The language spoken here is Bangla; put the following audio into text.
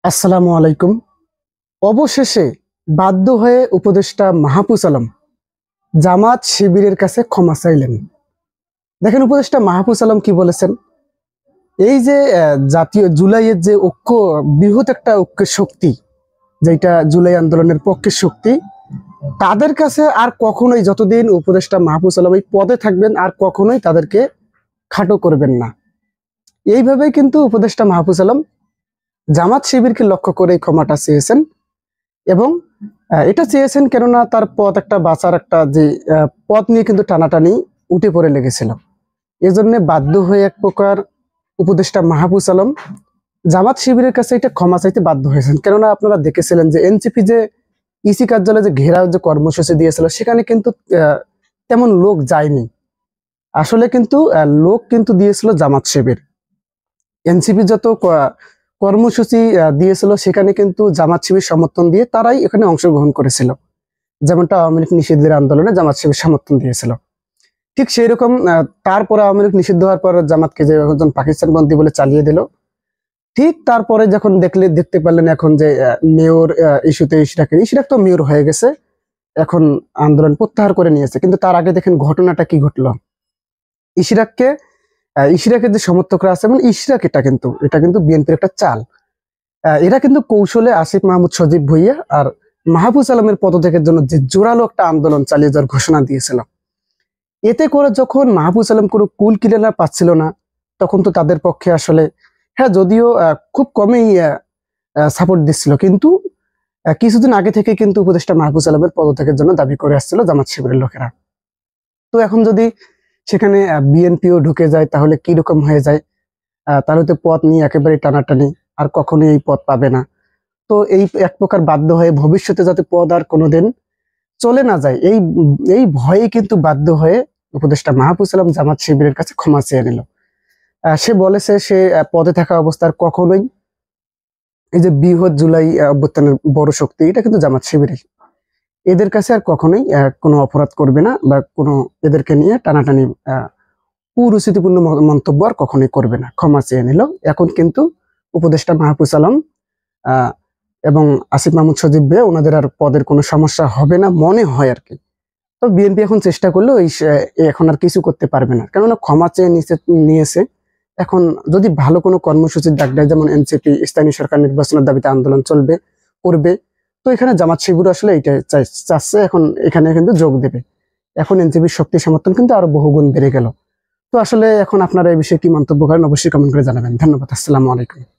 আসসালামু আলাইকুম। অবশেষে বাধ্য হয়ে উপদেষ্টা মাহফুজ আলম জামাত শিবিরের কাছে ক্ষমা চাইলেন। দেখেন উপদেষ্টা মাহফুজ আলম কি বলেছেন। এই যে জাতীয় জুলাইয়ের যে ঐক্য, বৃহৎ একটা ঐক্যের শক্তি, যেটা জুলাই আন্দোলনের পক্ষের শক্তি, তাদের কাছে আর কখনোই, যতদিন উপদেষ্টা মাহফুজ আলম এই পদে থাকবেন, আর কখনোই তাদেরকে খাটো করবেন না। এইভাবেই কিন্তু উপদেষ্টা মাহফুজ আলম জামাত শিবিরকে লক্ষ্য করে এই ক্ষমাটা চেয়েছেন। এবং এটা চেয়েছেন কেননা তার পদ একটা বাঁচার একটা যে পদ নিয়ে কিন্তু টানাটানি উঠে পড়ে লেগেছিল। এজন্য বাধ্য হয়ে এক প্রকার উপদেষ্টা মাহফুজ আলম জামাত শিবিরের কাছে এটা ক্ষমা চাইতে বাধ্য হয়েছেন। কেননা আপনারা দেখেছিলেন যে এনসিপি যে ইসি কার্যালয়ে যে ঘেরাও যে কর্মসূচি দিয়েছিল, সেখানে কিন্তু তেমন লোক যায়নি। আসলে কিন্তু লোক কিন্তু দিয়েছিল জামাত শিবির। এনসিপি যত কর্মসূচি দিয়েছিল, সেখানে কিন্তু জামাত শিবির সমর্থন দিয়ে তারাই এখানে অংশগ্রহণ করেছিল। যেমনটা আওয়ামী লীগ নিষিদ্ধের আন্দোলনে জামাত শিবির সমর্থন দিয়েছিল, ঠিক সেই রকম তারপরে আওয়ামী লীগ নিষিদ্ধ হওয়ার পর জামাতকে যে একজন পাকিস্তান বন্দী বলে চালিয়ে দিল, ঠিক তারপরে যখন দেখতে পারলেন এখন যে মেয়র ইস্যুতে ইশরাক তো মেয়র হয়ে গেছে, এখন আন্দোলন প্রত্যাহার করে নিয়েছে। কিন্তু তার আগে দেখেন ঘটনাটা কি ঘটলো। ইশরাকের যে সমর্থকরা আছে, এবং ইশরাক এটা কিন্তু বিএনপির একটা চাল। এরা কিন্তু কৌশলে আসিফ মাহমুদ সজীব ভুইয়া আর মাহফুজ আলমের পদত্যাগের জন্য যে জোরালো একটা আন্দোলন চালিয়ে যাওয়ার ঘোষণা দিয়েছিল, এতে করে যখন মাহফুজ আলম কোনো কুল কিনারা পাচ্ছিল না, তখন তো তাদের পক্ষে আসলে, হ্যাঁ যদিও খুব কমেই সাপোর্ট দিচ্ছিল, কিন্তু কিছুদিন আগে থেকে কিন্তু উপদেষ্টা মাহফুজ আলমের পদত্যাগের জন্য দাবি করে আসছিল জামাত শিবিরের লোকেরা। তো এখন যদি সেখানে বিএনপিও ঢুকে যায়, তাহলে কি রকম হয়ে যায়। তাহলে তো পদ নিয়ে একেবারে টানাটানি, আর কখনোই এই পদ পাবে না। তো এই এক প্রকার বাধ্য হয়ে ভবিষ্যতে যাতে পদ আর কোনোদিন চলে না যায়, এই ভয়ে কিন্তু বাধ্য হয়ে উপদেষ্টা মাহফুজ আলম জামাত শিবিরের কাছে ক্ষমা চেয়ে নিল। সে বলেছে সে পদে থাকা অবস্থার কখনোই এই যে বৃহৎ জুলাই অভ্যুত্থানের বড় শক্তি, এটা কিন্তু জামাত শিবিরই, এদের কাছে আর কখনোই কোনো অপরাধ করবে না, বা কোনো এদেরকে নিয়ে টানাটানি কুরুচিপূর্ণ মন্তব্য আর কখনোই করবে না, ক্ষমা চেয়ে নিল। এখন কিন্তু উপদেষ্টা মাহফুজ আলম এবং আসিফ মাহমুদ সজীব ভাই, ওনাদের আর পদের কোনো সমস্যা হবে না মনে হয় আর কি। তো বিএনপি এখন চেষ্টা করলেও এখন আর কিছু করতে পারবে না, কেননা ক্ষমা চেয়ে নিয়েছে। এখন যদি ভালো কোনো কর্মসূচির ডাক দেয়, যেমন এনসিপি স্থানীয় সরকার নির্বাচনের দাবিতে আন্দোলন করবে, তো এখানে জামাত শিবির আসলে এটা চাচ্ছে, এখন এখানে কিন্তু যোগ দেবে। এখন এনসিপির শক্তি সমর্থন কিন্তু আরো বহুগুণ বেড়ে গেল। তো আসলে এখন আপনারা এই বিষয়ে কি মন্তব্য করেন, অবশ্যই কমেন্ট করে জানাবেন। ধন্যবাদ। আসসালামু আলাইকুম।